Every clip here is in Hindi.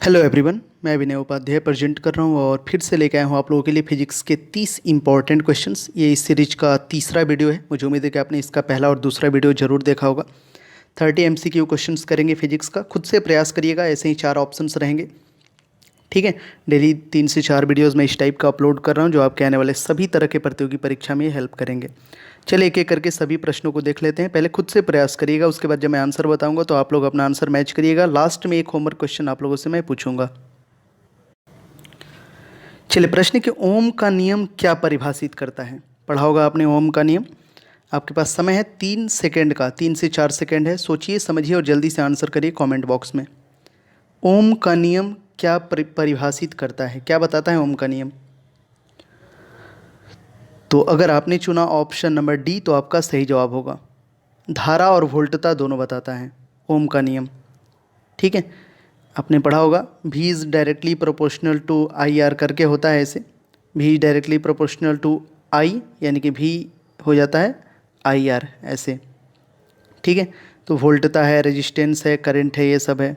हेलो एवरीवन, मैं विनय उपाध्याय प्रेजेंट कर रहा हूँ और फिर से लेके आया हूँ आप लोगों के लिए फिजिक्स के 30 इंपॉर्टेंट क्वेश्चंस। ये इस सीरीज का तीसरा वीडियो है। मुझे उम्मीद है कि आपने इसका पहला और दूसरा वीडियो जरूर देखा होगा। 30 MCQ क्वेश्चंस करेंगे फिजिक्स का। खुद से प्रयास करिएगा, ऐसे ही 4 ऑप्शंस रहेंगे। ठीक है, डेली 3 से 4 वीडियोज़ मैं इस टाइप का अपलोड कर रहा हूँ जो आपके आने वाले सभी तरह के प्रतियोगी परीक्षा में हेल्प करेंगे। चलिए एक एक करके सभी प्रश्नों को देख लेते हैं। पहले खुद से प्रयास करिएगा, उसके बाद जब मैं आंसर बताऊंगा तो आप लोग अपना आंसर मैच करिएगा। लास्ट में एक होमवर्क क्वेश्चन आप लोगों से मैं पूछूंगा। चलिए, प्रश्न कि ओम का नियम क्या परिभाषित करता है। पढ़ा होगा आपने ओम का नियम। आपके पास समय है 3 सेकेंड का, 3 से 4 सेकेंड है। सोचिए, समझिए और जल्दी से आंसर करिए कमेंट बॉक्स में। ओम का नियम क्या परिभाषित करता है, क्या बताता है ओम का नियम। तो अगर आपने चुना ऑप्शन नंबर डी तो आपका सही जवाब होगा। धारा और वोल्टता दोनों बताता है ओम का नियम। ठीक है, आपने पढ़ा होगा V is directly proportional to I R करके होता है ऐसे। V is directly proportional to I, यानी कि V हो जाता है आई आर ऐसे। ठीक है, तो वोल्टता है, रेजिस्टेंस है, करंट है, ये सब है।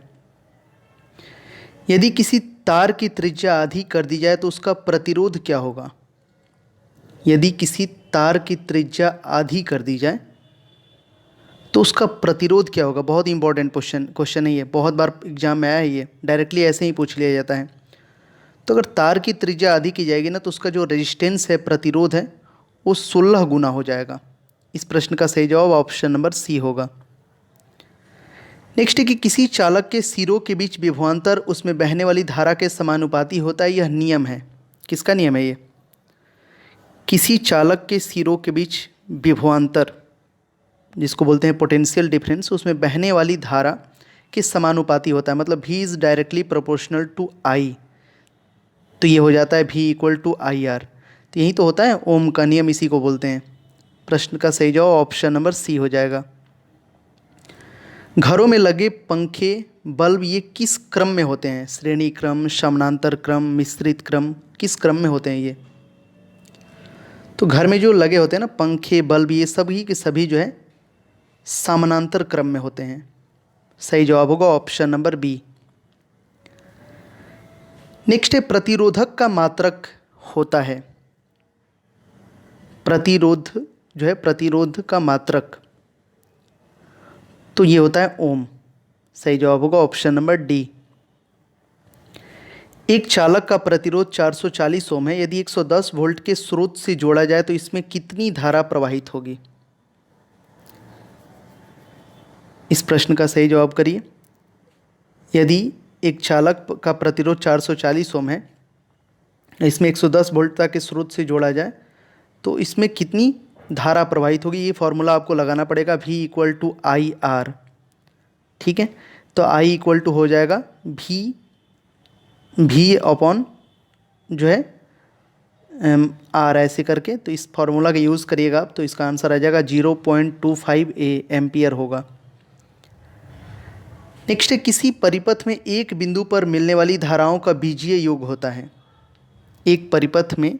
यदि किसी तार की त्रिज्या आधी कर दी जाए तो उसका प्रतिरोध क्या होगा। यदि किसी तार की त्रिज्या आधी कर दी जाए तो उसका प्रतिरोध क्या होगा। बहुत इंपॉर्टेंट क्वेश्चन है ये, बहुत बार एग्जाम में आया है ये, डायरेक्टली ऐसे ही पूछ लिया जाता है। तो अगर तार की त्रिज्या आधी की जाएगी ना तो उसका जो रेजिस्टेंस है, प्रतिरोध है, वो 16 गुना हो जाएगा। इस प्रश्न का सही जवाब ऑप्शन नंबर सी होगा। नेक्स्ट है कि किसी चालक के सिरों के बीच विभवांतर उसमें बहने वाली धारा के समानुपाती होता है। यह नियम है, किसका नियम है ये। किसी चालक के सिरों के बीच विभवांतर, जिसको बोलते हैं पोटेंशियल डिफरेंस, उसमें बहने वाली धारा के समानुपाती होता है। मतलब V is directly proportional to I, तो ये हो जाता है V equal to I R. तो यही तो होता है ओम का नियम, इसी को बोलते हैं। प्रश्न का सही जवाब ऑप्शन नंबर सी हो जाएगा। घरों में लगे पंखे, बल्ब, ये किस क्रम में होते हैं। श्रेणी क्रम, समानांतर क्रम, मिश्रित क्रम, किस क्रम में होते हैं ये। तो घर में जो लगे होते हैं ना पंखे, बल्ब, ये सभी के सभी जो है समानांतर क्रम में होते हैं। सही जवाब होगा ऑप्शन नंबर बी। नेक्स्ट है प्रतिरोधक का मात्रक होता है। प्रतिरोध जो है, प्रतिरोध का मात्रक, तो ये होता है ओम। सही जवाब होगा ऑप्शन नंबर डी। एक चालक का प्रतिरोध 440 ओम है। यदि 110 वोल्ट के स्रोत से जोड़ा जाए तो इसमें कितनी धारा प्रवाहित होगी। इस प्रश्न का सही जवाब करिए। यदि एक चालक का प्रतिरोध 440 ओम है, इसमें 110 वोल्ट तक के स्रोत से जोड़ा जाए तो इसमें कितनी धारा प्रवाहित होगी। ये फॉर्मूला आपको लगाना पड़ेगा, V equal to I R. ठीक है, तो I इक्वल टू हो जाएगा V अपॉन जो है R ऐसे करके। तो इस फॉर्मूला का यूज़ करिएगा आप, तो इसका आंसर आ जाएगा 0.25 एम्पियर होगा। नेक्स्ट है किसी परिपथ में एक बिंदु पर मिलने वाली धाराओं का बीजीय योग होता है। एक परिपथ में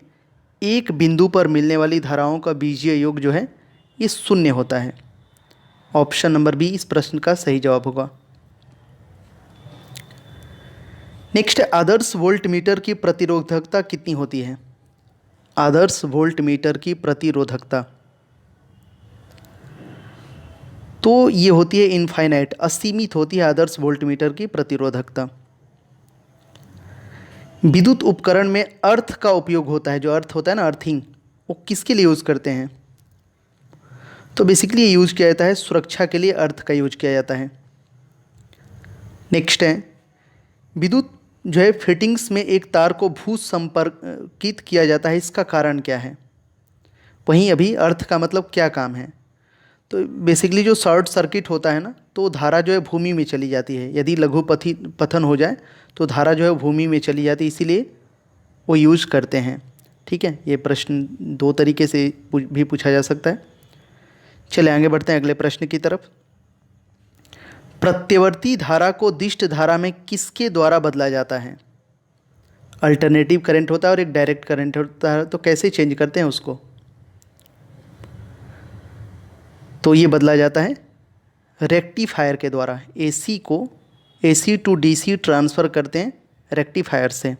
एक बिंदु पर मिलने वाली धाराओं का बीजीय योग जो है ये 0 होता है। ऑप्शन नंबर बी इस प्रश्न का सही जवाब होगा। नेक्स्ट है आदर्श वोल्ट मीटर की प्रतिरोधकता कितनी होती है। आदर्श वोल्ट मीटर की प्रतिरोधकता तो ये होती है इनफाइनाइट, असीमित होती है आदर्श वोल्ट मीटर की प्रतिरोधकता। विद्युत उपकरण में अर्थ का उपयोग होता है। जो अर्थ होता है ना, अर्थिंग, वो किसके लिए यूज़ करते हैं। तो बेसिकली ये यूज़ किया जाता है सुरक्षा के लिए, अर्थ का यूज किया जाता है। नेक्स्ट है विद्युत जो है फिटिंग्स में एक तार को भू संपर्कित किया जाता है, इसका कारण क्या है। वहीं अभी अर्थ का मतलब क्या काम है। तो बेसिकली जो शॉर्ट सर्किट होता है ना, तो धारा जो है भूमि में चली जाती है। यदि लघु पथन हो जाए तो धारा जो है भूमि में चली जाती है, इसीलिए वो यूज करते हैं। ठीक है, ये प्रश्न 2 तरीके से भी पूछा जा सकता है। चले आगे बढ़ते हैं अगले प्रश्न की तरफ। प्रत्यवर्ती धारा को दिष्ट धारा में किसके द्वारा बदला जाता है। अल्टरनेटिव करंट होता है और एक डायरेक्ट करंट होता है, तो कैसे चेंज करते हैं उसको। तो ये बदला जाता है रेक्टिफायर के द्वारा। AC को AC टू DC ट्रांसफ़र करते हैं रेक्टिफायर से।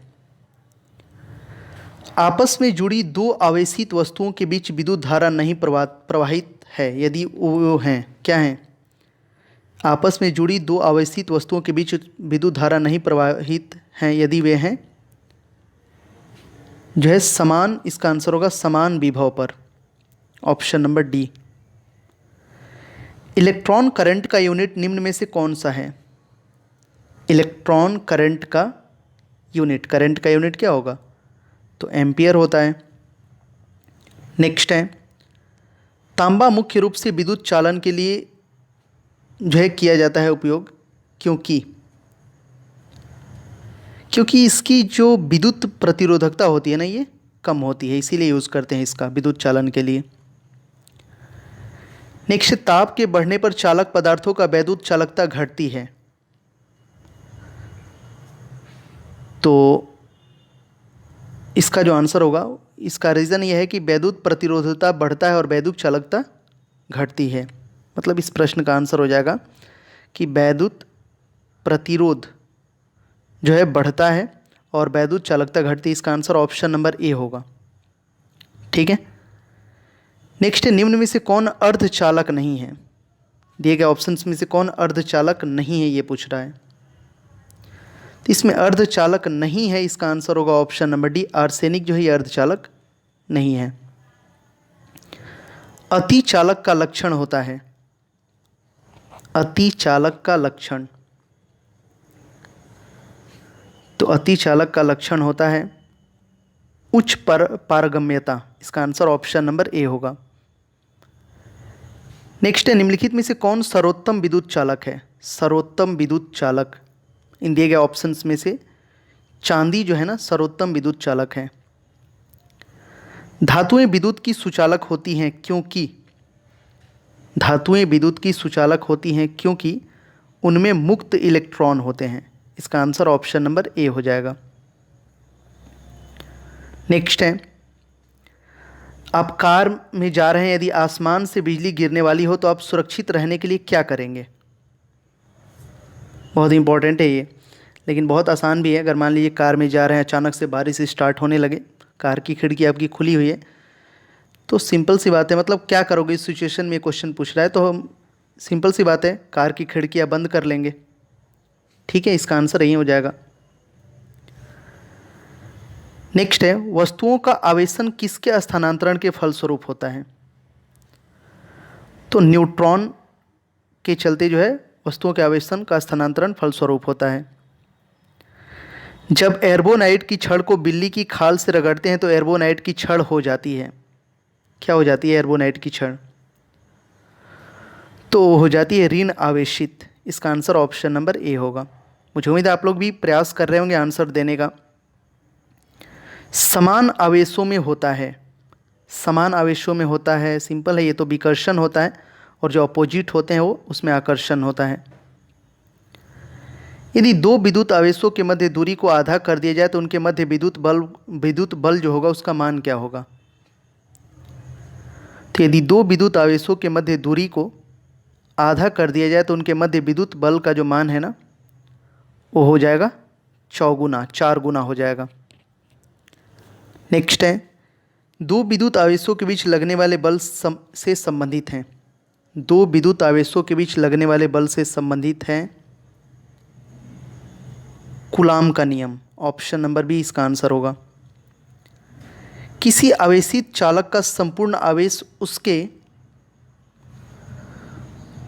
आपस में जुड़ी दो आवेशित वस्तुओं के बीच विद्युत धारा नहीं प्रवाहित है यदि वो हैं, क्या हैं? आपस में जुड़ी दो आवेशित वस्तुओं के बीच विद्युत धारा नहीं प्रवाहित हैं यदि वे हैं जो है समान, इसका आंसर होगा समान विभव पर, option number D. Electron current का यूनिट निम्न में से कौन सा है? इलेक्ट्रॉन करंट का यूनिट क्या होगा? तो एम्पियर होता है। नेक्स्ट है, तांबा मुख्य रूप से विद्युत चालन के लिए जो है किया जाता है उपयोग, क्योंकि इसकी जो विद्युत प्रतिरोधकता होती है ना, ये कम होती है, इसीलिए यूज़ करते हैं इसका विद्युत चालन के लिए। नेक्स्ट, ताप के बढ़ने पर चालक पदार्थों का वैद्युत चालकता घटती है। तो इसका जो आंसर होगा, इसका रीज़न यह है कि वैद्युत प्रतिरोधकता बढ़ता है और वैद्युत चालकता घटती है। मतलब इस प्रश्न का आंसर हो जाएगा कि वैद्युत प्रतिरोध जो है बढ़ता है और वैद्युत चालकता घटती है। इसका आंसर ऑप्शन नंबर ए होगा। ठीक है। नेक्स्ट, निम्न में से कौन अर्धचालक नहीं है? दिए गए ऑप्शंस में से कौन अर्धचालक नहीं है, ये पूछ रहा है। तो इसमें अर्धचालक नहीं है, इसका आंसर होगा ऑप्शन नंबर डी, आर्सेनिक जो है ये अर्धचालक नहीं है। अतिचालक का लक्षण होता है, अतिचालक का लक्षण, तो अतिचालक का लक्षण होता है उच्च पारगम्यता। इसका आंसर ऑप्शन नंबर ए होगा। नेक्स्ट है, निम्नलिखित में से कौन सर्वोत्तम विद्युत चालक है? सर्वोत्तम विद्युत चालक, इन दिए गए ऑप्शंस में से चांदी जो है ना सर्वोत्तम विद्युत चालक है। धातुएं विद्युत की सुचालक होती हैं क्योंकि, धातुएं विद्युत की सुचालक होती हैं क्योंकि उनमें मुक्त इलेक्ट्रॉन होते हैं। इसका आंसर ऑप्शन नंबर ए हो जाएगा। नेक्स्ट है, आप कार में जा रहे हैं, यदि आसमान से बिजली गिरने वाली हो तो आप सुरक्षित रहने के लिए क्या करेंगे? बहुत इंपॉर्टेंट है ये, लेकिन बहुत आसान भी है। अगर मान लीजिए कार में जा रहे हैं, अचानक से बारिश स्टार्ट होने लगे, कार की खिड़की आपकी खुली हुई है, तो सिंपल सी बात है, मतलब क्या करोगे इस सिचुएशन में क्वेश्चन पूछ रहा है, तो हम सिंपल सी बात है, कार की खिड़कियाँ बंद कर लेंगे। ठीक है, इसका आंसर यही हो जाएगा। नेक्स्ट है, वस्तुओं का आवेशन किसके स्थानांतरण के फलस्वरूप होता है? तो न्यूट्रॉन के चलते जो है वस्तुओं के आवेशन का स्थानांतरण फलस्वरूप होता है। जब एर्बोनाइट की छड़ को बिल्ली की खाल से रगड़ते हैं तो एर्बोनाइट की छड़ हो जाती है, क्या हो जाती है एर्बोनाइट की छड़? तो हो जाती है ऋण आवेशित। इसका आंसर ऑप्शन नंबर ए होगा। मुझे उम्मीद है आप लोग भी प्रयास कर रहे होंगे आंसर देने का। समान आवेशों में होता है, समान आवेशों में होता है, सिंपल है ये, तो विकर्षण होता है, और जो अपोजिट होते हैं वो उसमें आकर्षण होता है। यदि दो विद्युत आवेशों के मध्य दूरी को आधा कर दिया जाए तो उनके मध्य विद्युत बल जो होगा उसका मान क्या होगा? तो यदि दो विद्युत आवेशों के मध्य दूरी को आधा कर दिया जाए तो उनके मध्य विद्युत बल का जो मान है ना, वो हो जाएगा 4 गुना हो जाएगा। नेक्स्ट है, दो विद्युत आवेशों के बीच लगने वाले बल से संबंधित हैं। दो विद्युत आवेशों के बीच लगने वाले बल से संबंधित हैं कूलाम का नियम। ऑप्शन नंबर बी इसका आंसर होगा। किसी आवेशित चालक का संपूर्ण आवेश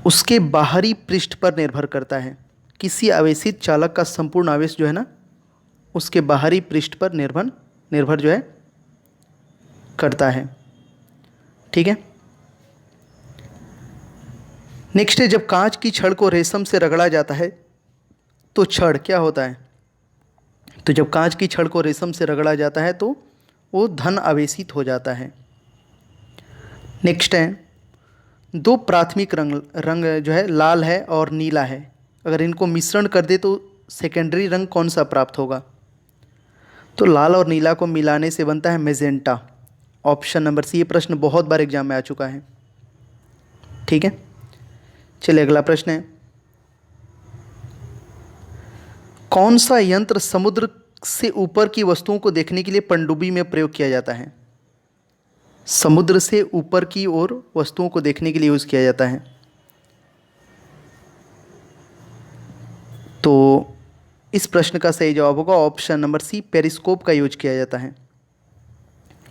उसके बाहरी पृष्ठ पर निर्भर करता है। किसी आवेशित चालक का संपूर्ण आवेश जो है ना, उसके बाहरी पृष्ठ पर निर्भर जो है करता है। ठीक है। नेक्स्ट है, जब कांच की छड़ को रेशम से रगड़ा जाता है तो छड़ क्या होता है? तो जब कांच की छड़ को रेशम से रगड़ा जाता है तो वो धन आवेशित हो जाता है। नेक्स्ट है, दो प्राथमिक रंग जो है लाल है और नीला है, अगर इनको मिश्रण कर दे तो सेकेंडरी रंग कौन सा प्राप्त होगा? तो लाल और नीला को मिलाने से बनता है मैजेंटा। Option number C. ये प्रश्न बहुत बार एग्जाम में आ चुका है। ठीक है, चलिए अगला प्रश्न है, कौन सा यंत्र समुद्र से ऊपर की वस्तुओं को देखने के लिए पनडुब्बी में प्रयोग किया जाता है? समुद्र से ऊपर की ओर वस्तुओं को देखने के लिए यूज़ किया जाता है। तो इस प्रश्न का सही जवाब होगा ऑप्शन नंबर सी, पेरिस्कोप का यूज किया जाता है।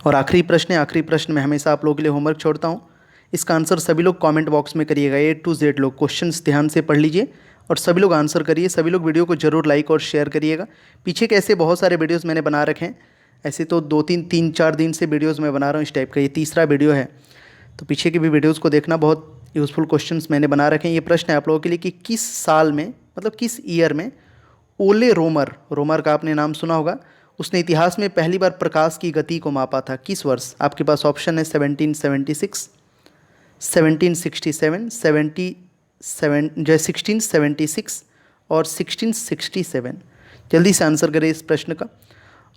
और आखिरी प्रश्न है, आखिरी प्रश्न में हमेशा आप लोगों के लिए होमवर्क छोड़ता हूँ, इसका आंसर सभी लोग कमेंट बॉक्स में करिएगा। A to Z लोग क्वेश्चंस ध्यान से पढ़ लीजिए और सभी लोग आंसर करिए। सभी लोग वीडियो को जरूर लाइक और शेयर करिएगा। पीछे के ऐसे बहुत सारे वीडियोस मैंने बना रखे हैं, ऐसे तो 2-3 दिन से वीडियोस मैं बना रहा हूँ इस टाइप का, ये तीसरा वीडियो है। तो पीछे के भी वीडियोज़ को देखना, बहुत यूज़फुल क्वेश्चंस मैंने बना रखे हैं। ये प्रश्न है आप लोगों के लिए कि किस साल में, मतलब किस ईयर में ओले रोमर का आपने नाम सुना होगा, उसने इतिहास में पहली बार प्रकाश की गति को मापा था? किस वर्ष? आपके पास ऑप्शन है 1776, 1767, 1676 और 1667। जल्दी से आंसर करें इस प्रश्न का।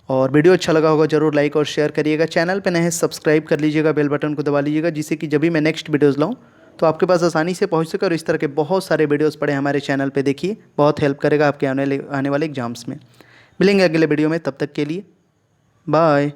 और वीडियो अच्छा लगा होगा जरूर लाइक और शेयर करिएगा। चैनल पे नए हैं सब्सक्राइब कर लीजिएगा, बेल बटन को दबा लीजिएगा, जिससे कि जब भी मैं नेक्स्ट वीडियोज़ लाऊं तो आपके पास आसानी से पहुंच सके। और इस तरह के बहुत सारे वीडियोस पड़े हमारे चैनल पे, देखिए, बहुत हेल्प करेगा आपके आने वाले एग्जाम्स में। मिलेंगे अगले वीडियो में, तब तक के लिए बाय।